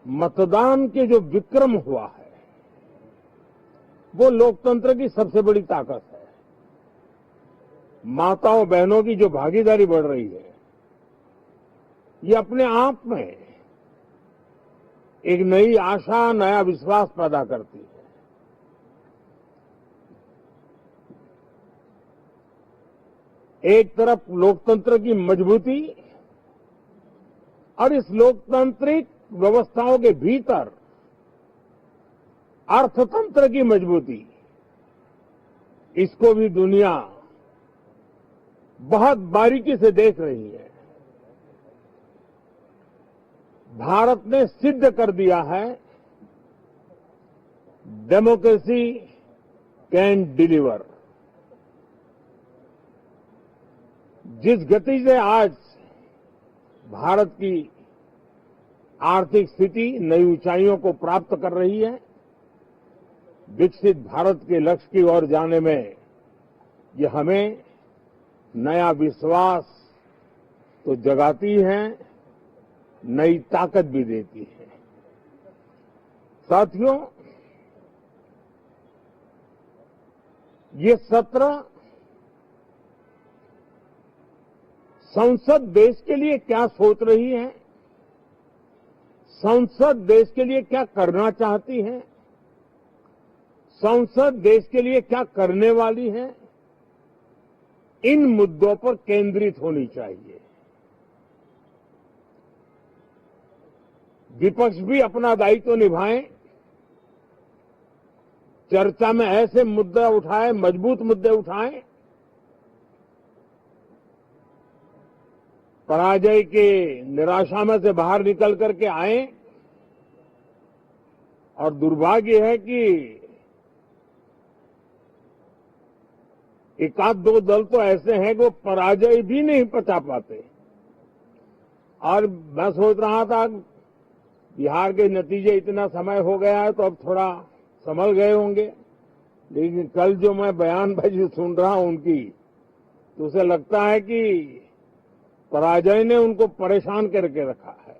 मतदान के जो विक्रम हुआ है वो लोकतंत्र की सबसे बड़ी ताकत है। माताओं बहनों की जो भागीदारी बढ़ रही है ये अपने आप में एक नई आशा, नया विश्वास पैदा करती है। एक तरफ लोकतंत्र की मजबूती और इस लोकतांत्रिक व्यवस्थाओं के भीतर अर्थतंत्र की मजबूती, इसको भी दुनिया बहुत बारीकी से देख रही है। भारत ने सिद्ध कर दिया है डेमोक्रेसी कैन डिलीवर। जिस गति से आज भारत की आर्थिक स्थिति नई ऊंचाइयों को प्राप्त कर रही है, विकसित भारत के लक्ष्य की ओर जाने में ये हमें नया विश्वास तो जगाती है, नई ताकत भी देती है। साथियों, ये सत्र संसद देश के लिए क्या सोच रही है, संसद देश के लिए क्या करना चाहती है, संसद देश के लिए क्या करने वाली है, इन मुद्दों पर केंद्रित होनी चाहिए। विपक्ष भी अपना दायित्व निभाएं, चर्चा में ऐसे मुद्दे उठाएं, मजबूत मुद्दे उठाएं, पराजय के निराशा में से बाहर निकल करके आए। और दुर्भाग्य है कि एक आध दो दल तो ऐसे हैं कि वो पराजय भी नहीं पचा पाते। और मैं सोच रहा था बिहार के नतीजे इतना समय हो गया है तो अब थोड़ा संभल गए होंगे, लेकिन कल जो मैं बयानबाजी सुन रहा हूं उनकी, तो उसे लगता है कि पराजय ने उनको परेशान करके रखा है।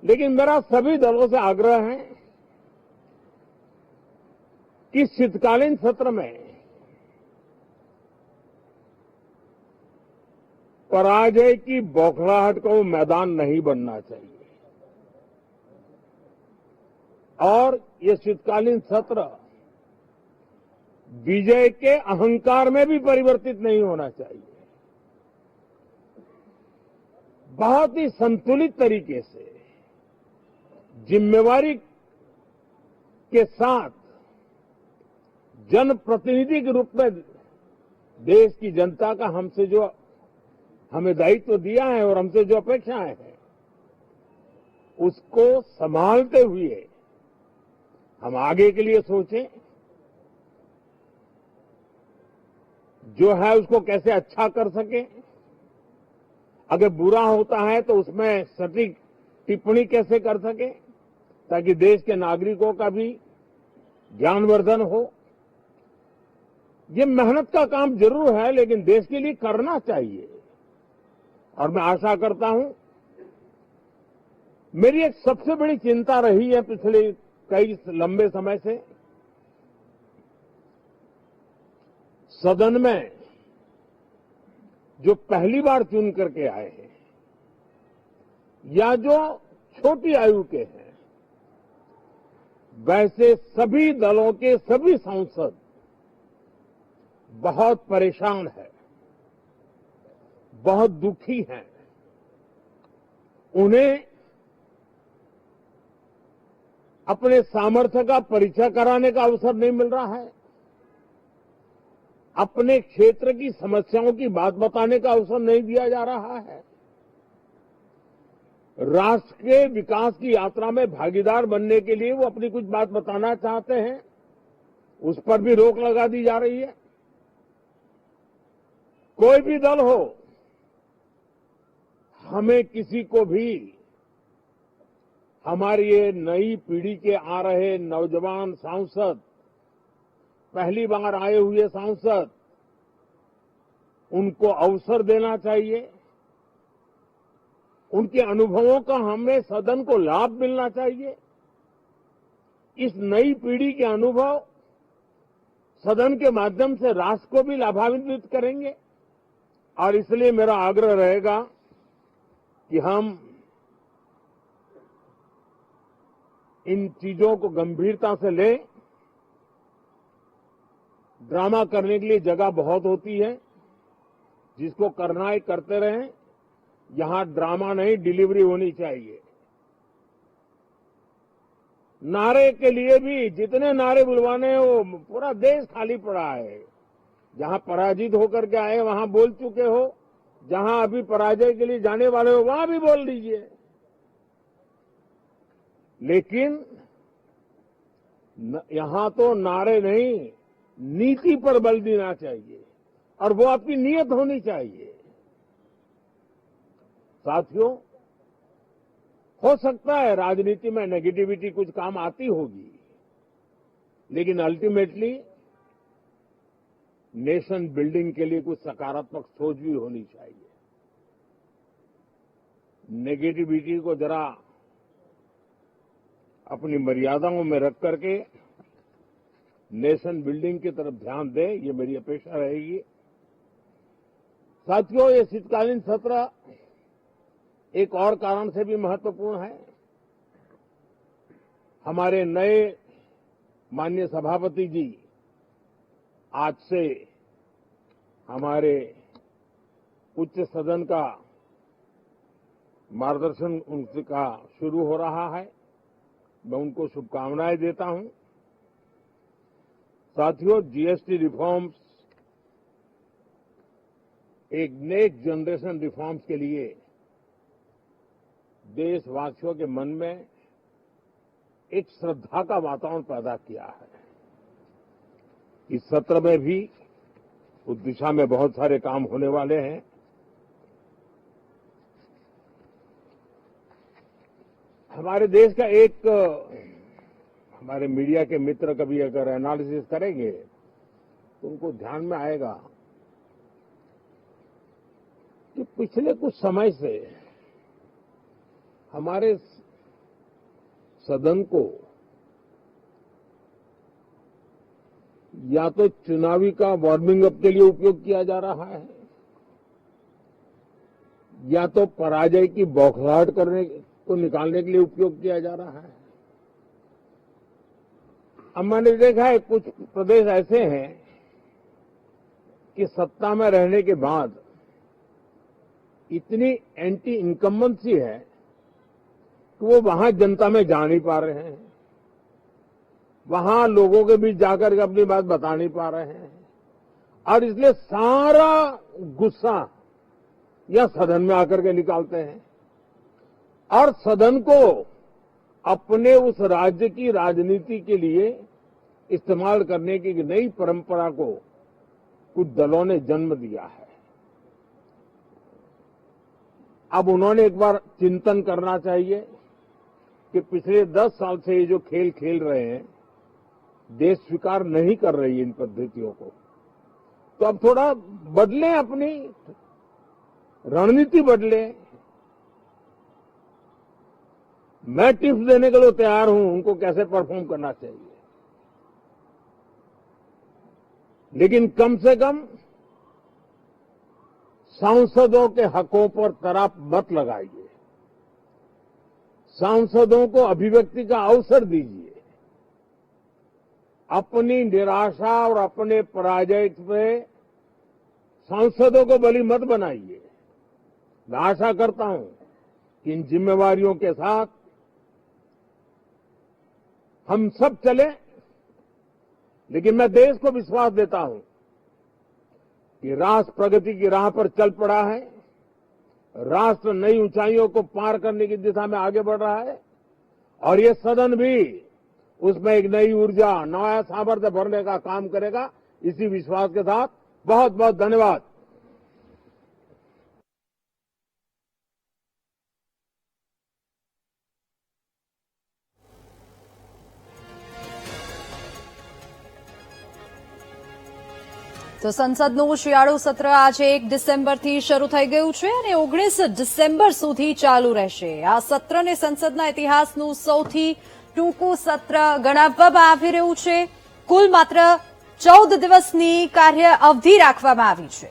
लेकिन मेरा सभी दलों से आग्रह है कि शीतकालीन सत्र में पराजय की बौखलाहट को मैदान नहीं बनना चाहिए और ये शीतकालीन सत्र विजय के अहंकार में भी परिवर्तित नहीं होना चाहिए। बहुत ही संतुलित तरीके से जिम्मेवारी के साथ जनप्रतिनिधि के रूप में देश की जनता का हमसे जो हमें दायित्व दिया है और हमसे जो अपेक्षाएं हैं उसको संभालते हुए हम आगे के लिए सोचें, जो है उसको कैसे अच्छा कर सकें। अगर बुरा होता है तो उसमें सटीक टिप्पणी कैसे कर सके ताकि देश के नागरिकों का भी ज्ञानवर्धन हो। ये मेहनत का काम जरूर है लेकिन देश के लिए करना चाहिए। और मैं आशा करता हूं, मेरी एक सबसे बड़ी चिंता रही है पिछले कई लंबे समय से, सदन में जो पहली बार चुन करके आए हैं या जो छोटी आयु के हैं, वैसे सभी दलों के सभी सांसद बहुत परेशान हैं, बहुत दुखी हैं। उन्हें अपने सामर्थ्य का परिचय कराने का अवसर नहीं मिल रहा है, अपने क्षेत्र की समस्याओं की बात बताने का अवसर नहीं दिया जा रहा है। राष्ट्र के विकास की यात्रा में भागीदार बनने के लिए वो अपनी कुछ बात बताना चाहते हैं, उस पर भी रोक लगा दी जा रही है। कोई भी दल हो, हमें किसी को भी हमारी ये नई पीढ़ी के आ रहे नौजवान सांसद, पहली बार आए हुए सांसद, उनको अवसर देना चाहिए। उनके अनुभवों का हमें सदन को लाभ मिलना चाहिए। इस नई पीढ़ी के अनुभव सदन के माध्यम से राष्ट्र को भी लाभान्वित करेंगे और इसलिए मेरा आग्रह रहेगा कि हम इन चीजों को गंभीरता से लें। ड्रामा करने के लिए जगह बहुत होती है, जिसको करना है करते रहें। यहां ड्रामा नहीं, डिलीवरी होनी चाहिए। नारे के लिए भी जितने नारे बुलवाने हैं वो पूरा देश खाली पड़ा है। जहां पराजित होकर के आए वहां बोल चुके हो, जहां अभी पराजय के लिए जाने वाले हो वहां भी बोल दीजिए, लेकिन यहां तो नारे नहीं, नीति पर बल देना चाहिए और वो आपकी नीयत होनी चाहिए। साथियों, हो सकता है राजनीति में नेगेटिविटी कुछ काम आती होगी, लेकिन अल्टीमेटली नेशन बिल्डिंग के लिए कुछ सकारात्मक सोच भी होनी चाहिए। नेगेटिविटी को जरा अपनी मर्यादाओं में रख करके नेशन बिल्डिंग की तरफ ध्यान दें, ये मेरी अपेक्षा रहेगी। साथियों, ये शीतकालीन सत्र एक और कारण से भी महत्वपूर्ण है। हमारे नए माननीय सभापति जी आज से हमारे उच्च सदन का मार्गदर्शन उनका शुरू हो रहा है। मैं उनको शुभकामनाएं देता हूं। साथियों, जीएसटी रिफॉर्म्स एक नेक्स्ट जनरेशन रिफॉर्म्स के लिए देशवासियों के मन में एक श्रद्धा का वातावरण पैदा किया है। इस सत्र में भी उस दिशा में बहुत सारे काम होने वाले हैं। हमारे देश का एक हमारे मीडिया के मित्र कभी अगर एनालिसिस करेंगे तो उनको ध्यान में आएगा कि पिछले कुछ समय से हमारे सदन को या तो चुनावी का वार्मिंग अप के लिए उपयोग किया जा रहा है, या तो पराजय की बौखलाहट करने को निकालने के लिए उपयोग किया जा रहा है। अब मैंने देखा है कुछ प्रदेश ऐसे हैं कि सत्ता में रहने के बाद इतनी एंटी इनकम्बेंसी है कि वो वहां जनता में जा नहीं पा रहे हैं, वहां लोगों के बीच जाकर के अपनी बात बता नहीं पा रहे हैं, और इसलिए सारा गुस्सा या सदन में आकर के निकालते हैं और सदन को अपने उस राज्य की राजनीति के लिए इस्तेमाल करने की नई परंपरा को कुछ दलों ने जन्म दिया है। अब उन्होंने एक बार चिंतन करना चाहिए कि पिछले 10 साल से ये जो खेल खेल रहे हैं, देश स्वीकार नहीं कर रही है इन पद्धतियों को, तो अब थोड़ा बदलें, अपनी रणनीति बदलें। मैं टिप्स देने के लिए तैयार हूं उनको कैसे परफॉर्म करना चाहिए, लेकिन कम से कम सांसदों के हकों पर तराप मत लगाइए, सांसदों को अभिव्यक्ति का अवसर दीजिए, अपनी निराशा और अपने पराजय पे सांसदों को बलि मत बनाइए। मैं आशा करता हूं कि इन जिम्मेवारियों के साथ हम सब चले, लेकिन मैं देश को विश्वास देता हूं कि राष्ट्र प्रगति की राह पर चल पड़ा है, राष्ट्र नई ऊंचाइयों को पार करने की दिशा में आगे बढ़ रहा है और ये सदन भी उसमें एक नई ऊर्जा, नया सामर्थ्य भरने का काम करेगा। इसी विश्वास के साथ बहुत बहुत धन्यवाद। તો સંસદનું શિયાળુ સત્ર આજે 1 ડિસેમ્બરથી શરૂ થઈ ગયું છે અને 19 ડિસેમ્બર સુધી ચાલુ રહેશે. આ સત્રને સંસદના ઇતિહાસનું સૌથી ટૂંકું સત્ર ગણાવવામાં આવી રહ્યું છે. કુલ માત્ર 14 દિવસની કાર્ય અવધિ રાખવામાં આવી છે.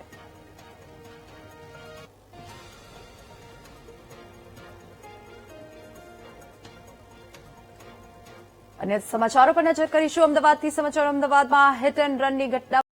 અને સમાચારો પર નજર કરીશું. અમદાવાદથી સમાચાર. અમદાવાદમાં હિટ એન્ડ રનની ઘટના